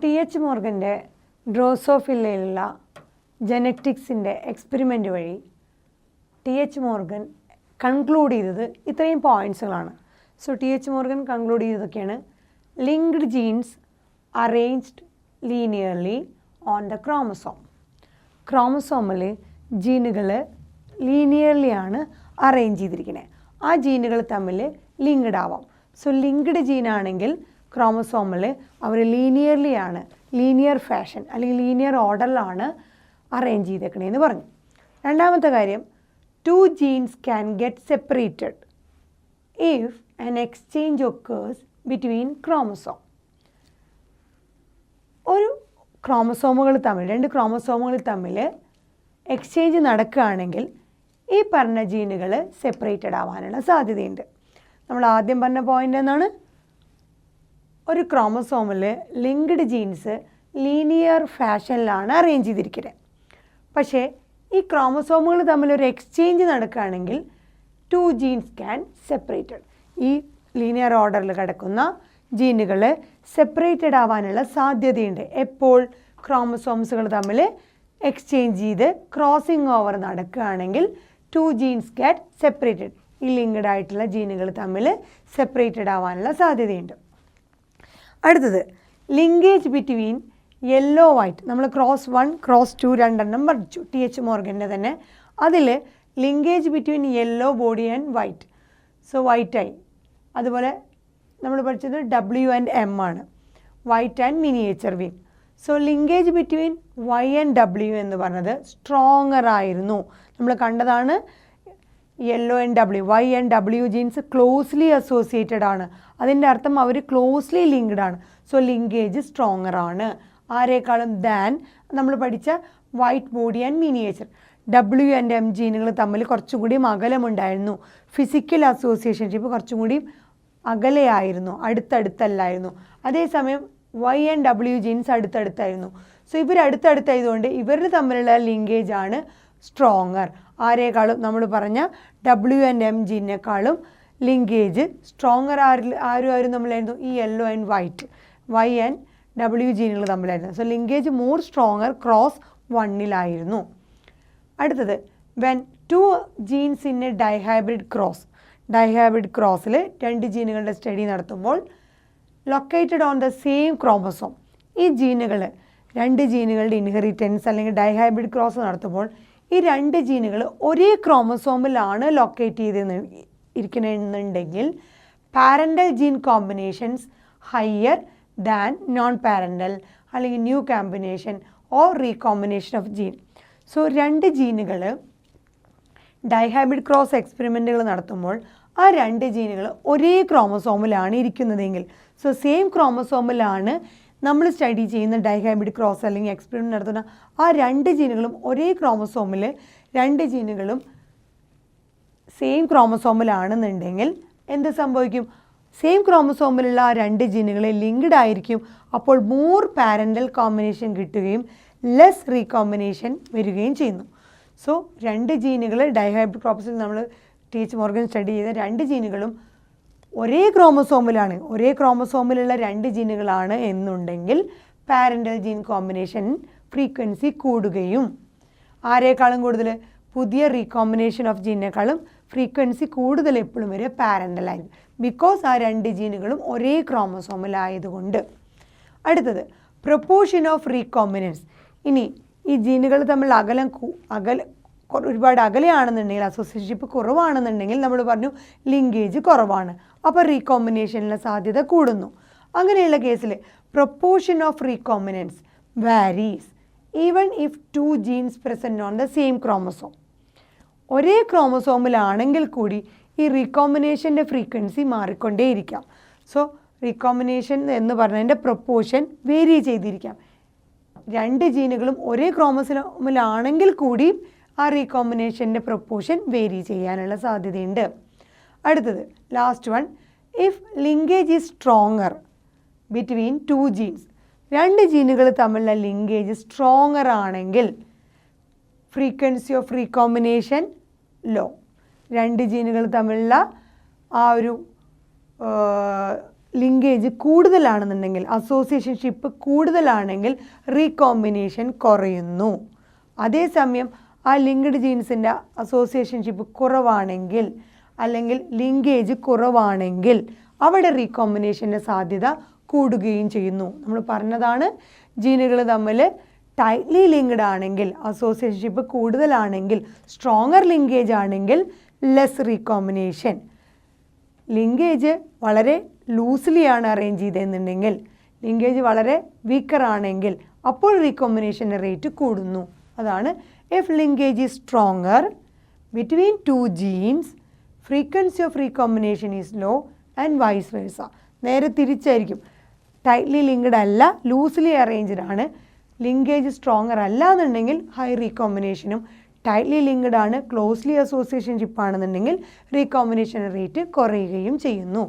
ടി.എച്ച്. മോർഗൻ്റെ ഡ്രോസോഫില്ലയിലുള്ള ജെനറ്റിക്സിൻ്റെ experiment വഴി ടി.എച്ച്. Morgan conclude ചെയ്തത് ഇത്രയും പോയിൻറ്റ്സുകളാണ്. So TH. മോർഗൻ കൺക്ലൂഡ് ചെയ്തതൊക്കെയാണ്: linked genes arranged linearly on the chromosome. ക്രോമസോമിൽ ജീനുകൾ ലീനിയർലി ആണ് അറേഞ്ച് ചെയ്തിരിക്കുന്നത്. ആ ജീനുകൾ തമ്മിൽ ലിങ്ക്ഡ് ആവാം. സോ ലിങ്ക്ഡ് ജീനാണെങ്കിൽ ക്രോമസോമിൽ അവർ ലീനിയർലി ആണ്, ലീനിയർ ഫാഷൻ അല്ലെങ്കിൽ ലീനിയർ ഓർഡറിലാണ് അറേഞ്ച് ചെയ്തേക്കണേന്ന് പറഞ്ഞു. രണ്ടാമത്തെ കാര്യം, 2 genes can get separated if an exchange occurs between chromosome. ഒരു ക്രോമസോമുകൾ തമ്മിൽ, 2 ക്രോമസോമുകൾ തമ്മിൽ എക്സ്ചേഞ്ച് നടക്കുകയാണെങ്കിൽ ഈ പറഞ്ഞ ജീനുകൾ സെപ്പറേറ്റഡ് ആവാനുള്ള സാധ്യതയുണ്ട്. നമ്മൾ ആദ്യം പറഞ്ഞ പോയിൻ്റ് എന്നാണ്, ഒരു ക്രോമസോമിൽ ലിങ്ക്ഡ് ജീൻസ് ലീനിയർ ഫാഷനിലാണ് അറേഞ്ച് ചെയ്തിരിക്കുന്നത്. പക്ഷേ ഈ ക്രോമസോമുകൾ തമ്മിൽ ഒരു എക്സ്ചേഞ്ച് നടക്കുകയാണെങ്കിൽ 2 genes can separated. ഈ ലീനിയർ ഓർഡറിൽ കിടക്കുന്ന ജീനുകൾ സെപ്പറേറ്റഡ് ആവാനുള്ള സാധ്യതയുണ്ട്. എപ്പോൾ ക്രോമസോംസുകൾ തമ്മിൽ എക്സ്ചേഞ്ച് ചെയ്ത് ക്രോസിംഗ് ഓവർ നടക്കുകയാണെങ്കിൽ 2 genes get separated. ഈ ലിങ്ക്ഡ് ആയിട്ടുള്ള ജീനുകൾ തമ്മിൽ സെപ്പറേറ്റഡ് ആവാനുള്ള സാധ്യതയുണ്ട്. അടുത്തത്, ലിങ്കേജ് ബിറ്റ്വീൻ യെല്ലോ വൈറ്റ്. നമ്മൾ ക്രോസ് 1 ക്രോസ് 2 രണ്ടെണ്ണം പഠിച്ചു ടി.എച്ച്. മോർഗൻ്റെ തന്നെ. അതിൽ linkage between yellow body and white, so white ആയി. അതുപോലെ നമ്മൾ പഠിച്ചത് W&M ആണ്, white and miniature wing. So linkage between Y and W എന്ന് പറഞ്ഞത് സ്ട്രോങ്ങർ ആയിരുന്നു. നമ്മൾ കണ്ടതാണ് yellow and Y and W genes closely associated ആണ്. അതിൻ്റെ അർത്ഥം അവർ ക്ലോസ്ലി ലിങ്ക്ഡ് ആണ്. സോ ലിങ്കേജ് സ്ട്രോങ്ങർ ആണ് ആരേക്കാളും ദാൻ നമ്മൾ പഠിച്ച white body and miniature. W&M ജീനുകൾ തമ്മിൽ കുറച്ചും കൂടി അകലമുണ്ടായിരുന്നു. ഫിസിക്കൽ അസോസിയേഷൻഷിപ്പ് കുറച്ചും കൂടി അകലെയായിരുന്നു, അടുത്തടുത്തല്ലായിരുന്നു. അതേസമയം Y ആൻഡ് W ജീൻസ് അടുത്തടുത്തായിരുന്നു. സോ ഇവർ അടുത്തടുത്തായതുകൊണ്ട് ഇവർ തമ്മിലുള്ള ലിങ്കേജ് ആണ് സ്ട്രോങ്ങർ. ആരേക്കാളും നമ്മൾ പറഞ്ഞ W&M ജീനേക്കാളും ലിങ്കേജ് സ്ട്രോങ്ങർ ആരുമായിരുന്നു നമ്മളായിരുന്നു? ഈ yellow and white, Y and W ജീനുകൾ തമ്മിലായിരുന്നു. So linkage more stronger cross 1-ലായിരുന്നു. അടുത്തത്, when 2 genes in a dihybrid cross. Dihybrid ക്രോസിൽ 2 ജീനുകളുടെ സ്റ്റഡി നടത്തുമ്പോൾ located on the same chromosome. ഈ ജീനുകൾ 2 ജീനുകളുടെ ഇൻഹെറിറ്റൻസ് അല്ലെങ്കിൽ ഡൈഹൈബ്രിഡ് ക്രോസ് നടത്തുമ്പോൾ ഈ 2 ജീനുകൾ ഒരേ ക്രോമസോമിലാണ് ലൊക്കേറ്റ് ചെയ്തിരിക്കണമെന്നുണ്ടെങ്കിൽ parental gene combinations higher than non parental അല്ലെങ്കിൽ new combination or recombination of gene. So 2 ജീനുകൾ ഡൈഹൈബ്രിഡ് ക്രോസ് എക്സ്പെരിമെൻറ്റുകൾ നടത്തുമ്പോൾ ആ 2 ജീനുകൾ ഒരേ ക്രോമസോമിലാണ് ഇരിക്കുന്നതെങ്കിൽ, സോ സെയിം ക്രോമസോമിലാണ് നമ്മൾ സ്റ്റഡി ചെയ്യുന്ന ഡൈഹൈബ്രിഡ് ക്രോസ് അല്ലെങ്കിൽ എക്സ്പെരിമെൻറ്റ് നടത്തുന്ന ആ 2 ജീനുകളും ഒരേ ക്രോമസോമിൽ 2 ജീനുകളും സെയിം ക്രോമസോമിലാണെന്നുണ്ടെങ്കിൽ എന്ത് സംഭവിക്കും? സെയിം ക്രോമസോമിലുള്ള ആ 2 ജീനുകളെ ലിങ്ക്ഡ് ആയിരിക്കും. അപ്പോൾ മോർ പാരൻ്റൽ കോമ്പിനേഷൻ കിട്ടുകയും ലെസ് റീകോമ്പിനേഷൻ വരികയും ചെയ്യുന്നു. സോ 2 ജീനുകൾ ഡൈഹൈബ്രിഡ് ക്രോസിൽ നമ്മൾ ടി.എച്ച്. മോർഗൻ സ്റ്റഡി ചെയ്ത 2 ജീനുകളും ഒരേ ക്രോമസോമിലാണ്, ഒരേ ക്രോമസോമിലുള്ള 2 ജീനുകളാണ് എന്നുണ്ടെങ്കിൽ പാരൻ്റൽ ജീൻ കോമ്പിനേഷൻ ഫ്രീക്വൻസി കൂടുകയും ആരേക്കാളും കൂടുതൽ പുതിയ റീകോമ്പിനേഷൻ ഓഫ് ജീനേക്കാളും ഫ്രീക്വൻസി കൂടുതൽ എപ്പോഴും വരെ പാരൻ്റലായിരിക്കും. ബിക്കോസ് ആ 2 ജീനുകളും ഒരേ ക്രോമസോമിലായതുകൊണ്ട്. അടുത്തത്, പ്രൊപ്പോർഷൻ ഓഫ് റീകോമ്പിനൻസ്. ഇനി ഈ ജീനുകൾ തമ്മിൽ ഒരുപാട് അകലെയാണെന്നുണ്ടെങ്കിൽ, അസോസിയേഷൻഷിപ്പ് കുറവാണെന്നുണ്ടെങ്കിൽ നമ്മൾ പറഞ്ഞു ലിങ്കേജ് കുറവാണ്, അപ്പോൾ റീകോമ്പിനേഷനുള്ള സാധ്യത കൂടുന്നു. അങ്ങനെയുള്ള കേസിൽ proportion of recombinants varies even if 2 genes present on the same chromosome. ഒരേ ക്രോമസോമിലാണെങ്കിൽ കൂടി ഈ റീകോമ്പിനേഷൻ്റെ ഫ്രീക്വൻസി മാറിക്കൊണ്ടേയിരിക്കാം. സോ റീകോമ്പിനേഷൻ എന്ന് പറഞ്ഞതിൻ്റെ പ്രൊപ്പോർഷൻ വേരി ചെയ്തിരിക്കാം. 2 ജീനുകളും ഒരേ ക്രോമസോമിലാണെങ്കിൽ കൂടി ആ റീകോമ്പിനേഷൻ്റെ പ്രൊപ്പോർഷൻ വേരി ചെയ്യാനുള്ള സാധ്യതയുണ്ട്. അടുത്തത്, last one, if linkage is stronger between 2 genes. 2 ജീനുകൾ തമ്മിലുള്ള ലിങ്കേജ് സ്ട്രോങ്ങർ ആണെങ്കിൽ ഫ്രീക്വൻസി ഓഫ് റീകോമ്പിനേഷൻ ലോ. 2 ജീനുകൾ തമ്മിലുള്ള ആ ഒരു ലിങ്കേജ് കൂടുതലാണെന്നുണ്ടെങ്കിൽ, അസോസിയേഷൻഷിപ്പ് കൂടുതലാണെങ്കിൽ റീകോമ്പിനേഷൻ കുറയുന്നു. അതേസമയം ആ ലിങ്ക്ഡ് ജീൻസിൻ്റെ അസോസിയേഷൻഷിപ്പ് കുറവാണെങ്കിൽ അല്ലെങ്കിൽ ലിങ്കേജ് കുറവാണെങ്കിൽ അവിടെ റീകോമ്പിനേഷൻ്റെ സാധ്യത കൂടുകയും ചെയ്യുന്നു. നമ്മൾ പറഞ്ഞതാണ് ജീനുകൾ തമ്മിൽ ടൈറ്റ്ലി ലിങ്ക്ഡ് ആണെങ്കിൽ, അസോസിയേഷൻഷിപ്പ് കൂടുതലാണെങ്കിൽ, സ്ട്രോങ്ങർ ലിങ്കേജ് ആണെങ്കിൽ ലെസ് റീകോമ്പിനേഷൻ. ലിങ്കേജ് വളരെ ലൂസ്ലിയാണ് അറേഞ്ച് ചെയ്തതെന്നുണ്ടെങ്കിൽ, ലിങ്കേജ് വളരെ വീക്കർ ആണെങ്കിൽ അപ്പോൾ റീകോമ്പിനേഷൻ്റെ റേറ്റ് കൂടുന്നു. അതാണ് if linkage is stronger between two genes, frequency of recombination is low and vice versa. നേരെ തിരിച്ചായിരിക്കും. ടൈറ്റ്ലി ലിങ്ക്ഡ് അല്ല, ലൂസ്ലി അറേഞ്ച്ഡ് ആണ്. ലിങ്കേജ് സ്ട്രോങ്ങർ അല്ല എന്നുണ്ടെങ്കിൽ ഹൈ റീകോമ്പിനേഷനും, ടൈറ്റ്ലി ലിങ്ക്ഡ് ആണ്, ക്ലോസ്ലി അസോസിയേഷൻഷിപ്പ് ആണെന്നുണ്ടെങ്കിൽ റീകോമ്പിനേഷൻ റേറ്റ് കുറയുകയും ചെയ്യുന്നു.